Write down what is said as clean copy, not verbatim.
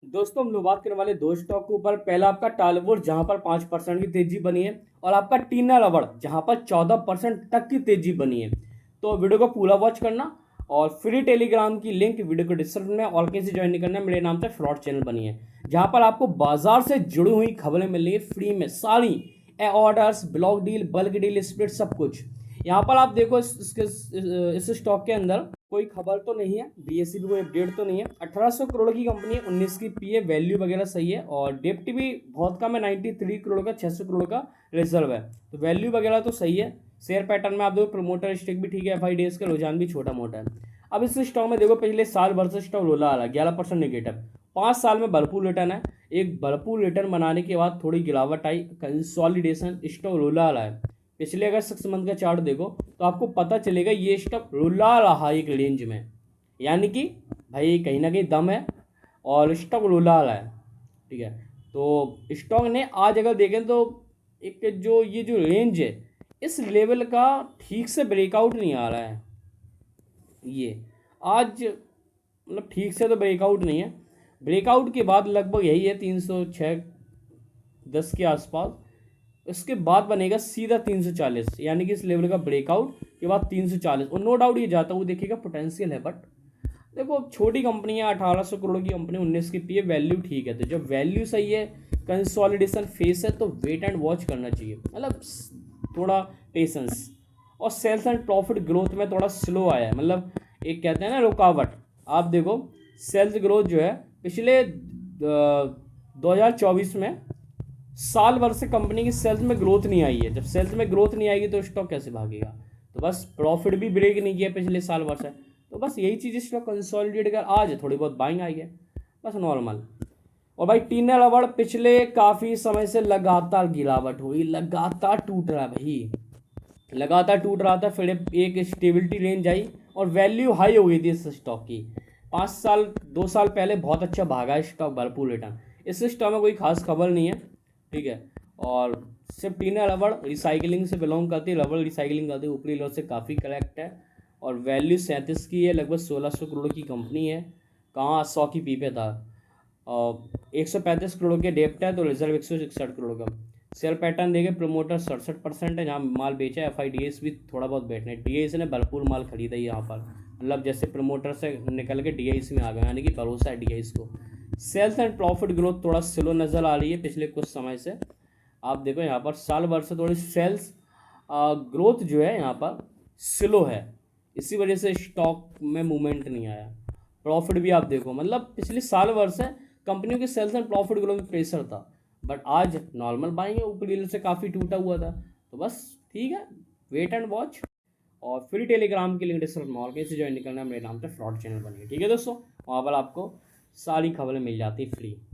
दोस्तों हम लोग बात करने वाले दो स्टॉक के ऊपर। पहला आपका टालीवुड जहां पर 5% की तेजी बनी है, और आपका टीना रबड़ जहां पर 14% तक की तेजी बनी है। तो वीडियो को पूरा वॉच करना, और फ्री टेलीग्राम की लिंक वीडियो को डिस्क्रिप्शन में और कैसे ज्वाइन नहीं करना है, मेरे नाम से फ्रॉड चैनल बनी है जहां पर आपको बाजार से जुड़ी हुई खबरें मिल रही है फ्री में, सारी orders, block deal, bulk deal, split, सब कुछ। यहाँ पर आप देखो इस स्टॉक के अंदर कोई खबर तो नहीं है, बीएससी भी कोई अपडेट तो नहीं है। 1800 करोड़ की कंपनी है, 19 की पी है, वैल्यू वगैरह सही है, और डेप्ट भी बहुत कम है, 93 करोड़ का, 600 करोड़ का रिजर्व है, तो वैल्यू वगैरह तो सही है। शेयर पैटर्न में आप देखो प्रमोटर स्टेक भी ठीक है, FIDs का रुझान भी छोटा मोटा है। अब इस स्टॉक में देखो पिछले साल भर से स्टॉक रोला आ रहा है, 11% निगेटिव। 5 साल में भरपूर रिटर्न है। एक भरपूर रिटर्न बनाने के बाद थोड़ी गिरावट आई, कंसोलिडेशन, स्टॉक रोला आ रहा है। पिछले अगर 6 मंथ का चार्ट देखो तो आपको पता चलेगा ये स्टॉक रुला रहा एक रेंज में, यानी कि भाई कहीं ना कहीं दम है और स्टॉक रुला रहा है। ठीक है, तो स्टॉक ने आज अगर देखें तो एक जो रेंज है, इस लेवल का ठीक से ब्रेकआउट नहीं आ रहा है। ये आज मतलब ठीक से तो ब्रेकआउट नहीं है। ब्रेकआउट के बाद लगभग यही है 306.10 के आसपास। इसके बाद बनेगा सीधा 340, यानी कि इस लेवल का ब्रेकआउट के बाद 340, और नो डाउट ये जाता हुआ देखिएगा, पोटेंशियल है। बट देखो छोटी कंपनी है, 1800 करोड़ की कंपनी, 19 की पी है, वैल्यू ठीक है। तो जब वैल्यू सही है, कंसोलिडेशन फेस है, तो वेट एंड वॉच करना चाहिए, मतलब थोड़ा पेशेंस। और सेल्स एंड प्रॉफिट ग्रोथ में थोड़ा स्लो आया है, मतलब एक कहते हैं ना रुकावट। आप देखो सेल्स ग्रोथ जो है पिछले 2024 में साल भर से कंपनी की सेल्स में ग्रोथ नहीं आई है। जब सेल्स में ग्रोथ नहीं आएगी तो स्टॉक कैसे भागेगा? तो बस प्रॉफिट भी ब्रेक नहीं किया पिछले साल भर से, तो बस यही चीज़ स्टॉक कंसोलिडेट कर आज थोड़ी बहुत बाइंग आई है, बस नॉर्मल। और भाई टीना रबड़ पिछले काफ़ी समय से लगातार गिरावट हुई, लगातार टूट रहा है भाई, लगातार टूट रहा था। फिर एक स्टेबिलिटी रेंज आई और वैल्यू हाई हो गई थी इस स्टॉक की। 5 साल 2 साल पहले बहुत अच्छा भागा है स्टॉक, भरपूर रिटर्न। इस स्टॉक में कोई खास खबर नहीं है, ठीक है। और सिर्फ टीना रबड़ रिसाइकलिंग से बिलोंग करती है, रबड़ रिसाइकलिंग करती है, ऊपरी लेवल से काफ़ी करेक्ट है। और वैल्यू 37 की है, लगभग 1600 करोड़ की कंपनी है। कहाँ 100 की पी पे था। और 135 करोड़ के डेप्ट है, तो रिजर्व 161 करोड़ का। शेयर पैटर्न देखें, प्रमोटर 67% है, जहाँ माल बेचा है। FIDs भी थोड़ा बहुत बैठने, DIS ने भरपूर माल खरीदा है यहाँ पर, मतलब जैसे प्रमोटर से निकल के DIS में आ गए, यानी कि भरोसा है DIS को। सेल्स एंड प्रॉफिट ग्रोथ थोड़ा स्लो नज़र आ रही है पिछले कुछ समय से। आप देखो यहाँ पर साल भर से थोड़ी सेल्स ग्रोथ जो है यहाँ पर स्लो है, इसी वजह से स्टॉक में मूवमेंट नहीं आया। प्रॉफिट भी आप देखो, मतलब पिछले साल भर से कंपनियों के सेल्स एंड प्रॉफिट ग्रोथ में प्रेशर था, बट आज नॉर्मल बाइंग है, ऊपरी लेवल से काफ़ी टूटा हुआ था। तो बस ठीक है, वेट एंड वॉच। और फ्री टेलीग्राम की लिंक डिस्क्रिप्शन में, और कैसे ज्वाइन करना है, मेरे नाम से फ्रॉड चैनल बनिए, ठीक है दोस्तों। वहाँ पर आपको सारी खबरें मिल जाती फ्री।